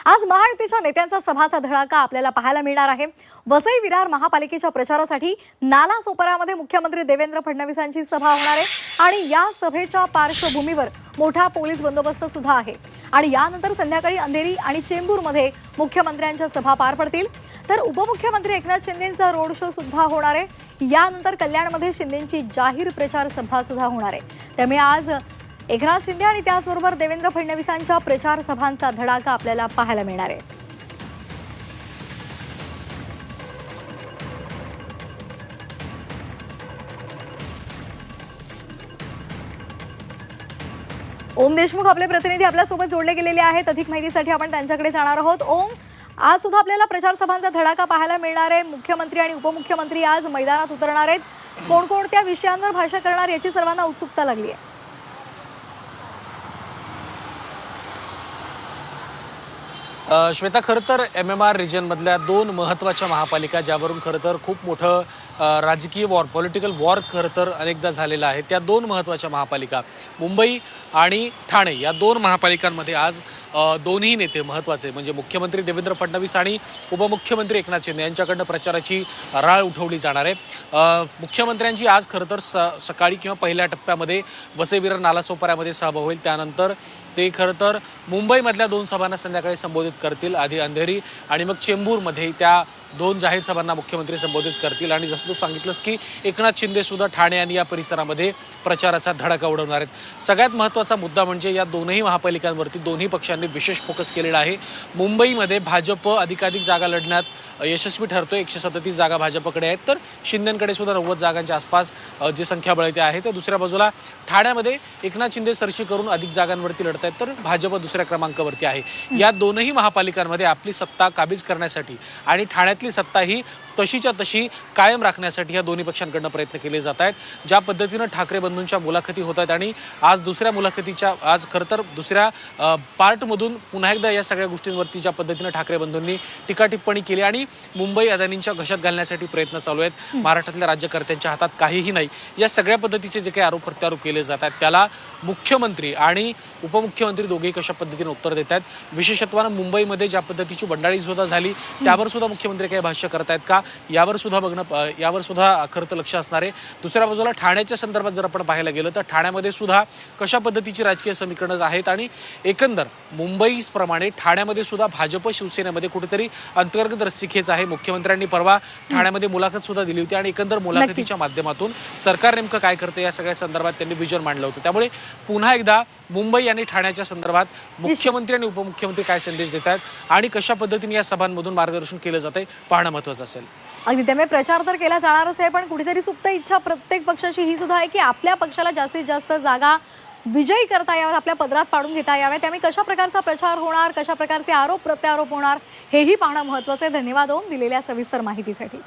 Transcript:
आज महायुतीच्या नेत्यांचा सभाचा धडाका आपल्याला पाहायला मिळणार आहे। वसई विरार महापालिकेच्या प्रचारासाठी नालासोपारामध्ये मुख्यमंत्री देवेंद्र फडणवीसांची सभा होणार आहे आणि या सभेच्या पार्श्वभूमीवर मोठा पोलीस बंदोबस्त सुद्धा आहे। आणि यानंतर संध्याकाळी अंधेरी आणि चेंबूरमध्ये मुख्यमंत्र्यांच्या सभा पार पडतील। तर उपमुख्यमंत्री एकनाथ शिंदेंचा रोड शो सुद्धा होणार आहे। यानंतर कल्याणमध्ये शिंदेंची जाहीर प्रचार सभा सुद्धा होणार आहे। त्यामुळे आज एकनाथ शिंदे आणि त्याचबरोबर देवेंद्र फडणवीसांच्या प्रचार सभांचा धडाका आपल्याला पाहायला मिळणार आहे। ओम देशमुख आपले प्रतिनिधी आपल्या सोबत जोडले गेलेले आहेत। अधिक माहितीसाठी आपण त्यांच्याकडे जाणार आहोत। ओम, आज सुद्धा आपल्याला प्रचार सभांचा धडाका पाहायला मिळणार आहे। मुख्यमंत्री आणि उपमुख्यमंत्री आज मैदानात उतरणार आहेत। कोणकोणत्या विषयांवर भाषण करणार याची सर्वांना उत्सुकता लागली आहे। श्वेता, खरं तर MMR रिजनमधल्या दोन महत्त्वाच्या महापालिका ज्यावरून खरं तर खूप मोठं राजकीय वॉर, पॉलिटिकल वॉर खरं तर अनेकदा झालेला आहे, त्या दोन महत्त्वाच्या महापालिका मुंबई आणि ठाणे या दोन महापालिकांमध्ये आज दोन्ही नेते महत्त्वाचे म्हणजे मुख्यमंत्री देवेंद्र फडणवीस आणि उपमुख्यमंत्री एकनाथ शिंदे यांच्याकडनं प्रचाराची राळ उठवली जाणार आहे। मुख्यमंत्र्यांची आज खरं तर सकाळी किंवा पहिल्या टप्प्यामध्ये वसई विरार नालासोपाऱ्यामध्ये सभा होईल। त्यानंतर ते खरं तर मुंबईमधल्या दोन सभांना संध्याकाळी संबोधित करतील। आधी अंधेरी आणि मग चेंबूरमध्ये त्या दोन जाहीर सभांना मुख्यमंत्री संबोधित करतील। आणि जसं तू सांगितलंस की एकनाथ शिंदे सुद्धा ठाणे आणि या परिसरामध्ये प्रचाराचा धडाका उडवणार आहेत। सगळ्यात महत्त्वाचा मुद्दा म्हणजे या दोनही महापालिकांवरती दोन्ही पक्षांनी विशेष फोकस केलेला आहे। मुंबईमध्ये भाजप अधिकाधिक जागा लढण्यात यशस्वी ठरतोय। 137 जागा भाजपकडे आहेत, तर शिंदेंकडे सुद्धा 90 जागांच्या आसपास जे संख्याबळ ते आहे। तर दुसऱ्या बाजूला ठाण्यामध्ये एकनाथ शिंदे सरशी करून अधिक जागांवरती लढत आहेत, तर भाजप दुसऱ्या क्रमांकावरती आहे। या दोनही महापालिकांमध्ये आपली सत्ता काबीज करण्यासाठी आणि ठाण्यातली सत्ता ही तशीच्या तशी कायम राखण्यासाठी या दोन्ही पक्षांकडून प्रयत्न केले जात आहेत। ज्या पद्धतीनं ठाकरे बंधूंच्या मुलाखती होत आहेत आणि आज दुसऱ्या मुलाखतीच्या आज खरं तर दुसऱ्या पार्टमधून पुन्हा एकदा या सगळ्या गोष्टींवरती ज्या पद्धतीनं ठाकरे बंधूंनी टीका टिप्पणी केली आणि मुंबई अदानींच्या घशात घालण्यासाठी प्रयत्न चालू आहेत, महाराष्ट्रातल्या राज्यकर्त्यांच्या हातात काहीही नाही, या सगळ्या पद्धतीचे जे काही आरोप प्रत्यारोप केले जात आहेत त्याला मुख्यमंत्री आणि उपमुख्यमंत्री दोघेही कशा पद्धतीने उत्तर देत आहेत। विशेषत्वानं मुंबईमध्ये ज्या पद्धतीची बंडाळी सुद्धा झाली त्यावर सुद्धा मुख्यमंत्री काही भाष्य करत आहेत का यावर सुद्धा खरं तर लक्ष असणार आहे। दुसऱ्या बाजूला ठाण्याच्या संदर्भात जर आपण पाहायला गेलं तर ठाण्यामध्ये सुद्धा कशा पद्धतीची राजकीय समीकरणं आहेत आणि एकंदर मुंबईप्रमाणे ठाण्यामध्ये सुद्धा भाजप शिवसेनेमध्ये कुठेतरी अंतर्गत रस्सीखेच आहे। मुख्यमंत्र्यांनी परवा ठाण्यामध्ये मुलाखत सुद्धा दिली होती आणि एकंदर मुलाखतीच्या माध्यमातून सरकार नेमकं काय करते या सगळ्या संदर्भात त्यांनी विजन मांडलं होतं। त्यामुळे पुन्हा एकदा मुंबई आणि ठाण्याच्या संदर्भात मुख्यमंत्री आणि उपमुख्यमंत्री काय संदेश देत आहेत आणि कशा पद्धतीने या सभांमधून मार्गदर्शन केलं जातंय पाहणं महत्त्वाचं असेल। अगदी, त्यामुळे प्रचार तर केला जाणारच आहे, पण कुठेतरी सुप्त इच्छा प्रत्येक पक्षाची ही सुद्धा आहे की आपल्या पक्षाला जास्तीत जास्त जागा विजयी करता याव्यात, आपल्या पदरात पाडून घेता याव्यात। त्यामुळे कशा प्रकारचा प्रचार होणार, कशा प्रकारचे आरोप प्रत्यारोप होणार हेही पाहणं महत्त्वाचं आहे। धन्यवाद ओम, दिलेल्या सविस्तर माहितीसाठी।